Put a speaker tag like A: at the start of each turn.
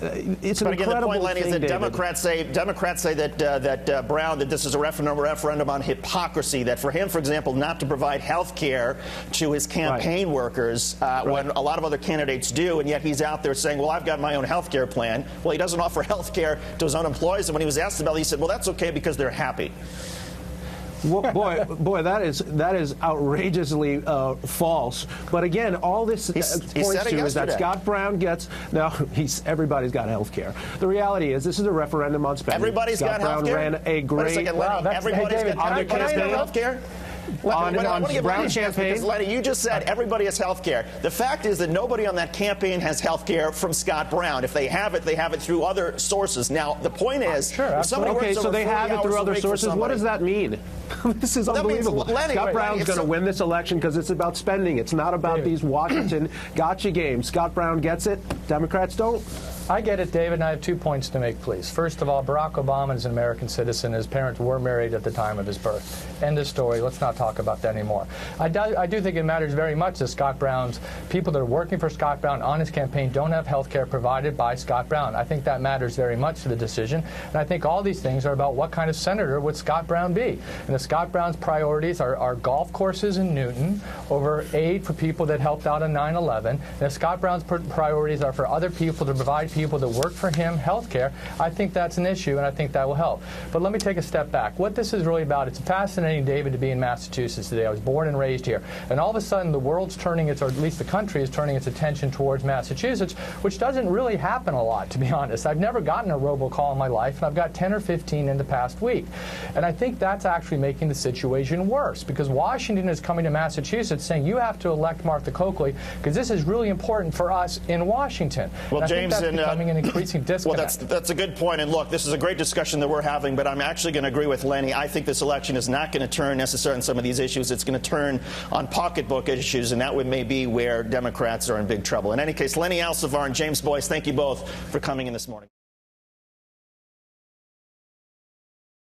A: it's an
B: but again, the
A: incredible
B: point, Lenny, is that
A: thing,
B: Democrats say that Brown, that this is a referendum on hypocrisy. That for him, for example, not to provide health care to his campaign workers when a lot of other candidates do, and yet he's out there saying, well, I've got my own health care plan. Well, he doesn't offer health care to his own employees, and when he was asked about it, he said, well, that's okay because they're happy.
A: Well, boy, that is outrageously false. But again, all this points to is that Scott Brown gets everybody's got health care. The reality is this is a referendum on spending.
B: Everybody's got health care.
A: Ran a great.
B: Everybody's got health care.
A: On Brown campaign.
B: Because, Lenny, you just said everybody has health care. The fact is that nobody on that campaign has health care from Scott Brown. If they have it through other sources. Now, the point is,
A: okay, so they have it through other sources. What does that mean? This is unbelievable. Scott Brown's going to win this election because it's about spending. It's not about these Washington gotcha games. Scott Brown gets it. Democrats don't.
C: I get it, David, and I have 2 points to make, please. First of all, Barack Obama is an American citizen. His parents were married at the time of his birth. End of story. Let's not talk about that anymore. I do think it matters very much that Scott Brown's people that are working for Scott Brown on his campaign don't have health care provided by Scott Brown. I think that matters very much to the decision. And I think all these things are about what kind of senator would Scott Brown be. And if Scott Brown's priorities are golf courses in Newton over aid for people that helped out on 9/11, and if Scott Brown's priorities are for other people to provide people that work for him health care, I think that's an issue, and I think that will help. But let me take a step back. What this is really about, it's fascinating, David, to be in Massachusetts today. I was born and raised here. And all of a sudden, the world's turning its, or at least the country is turning its attention towards Massachusetts, which doesn't really happen a lot, to be honest. I've never gotten a robocall in my life, and I've got 10 or 15 in the past week. And I think that's actually making the situation worse, because Washington is coming to Massachusetts saying, you have to elect Martha Coakley, because this is really important for us in Washington.
B: Well, James,
C: that's becoming an increasing disconnect.
B: Well, that's a good point. And look, this is a great discussion that we're having, but I'm actually going to agree with Lenny. I think this election is not going to turn necessarily on some of these issues. It's going to turn on pocketbook issues, and that may be where Democrats are in big trouble. In any case, Lenny Alcivar and James Boyce, thank you both for coming in this morning.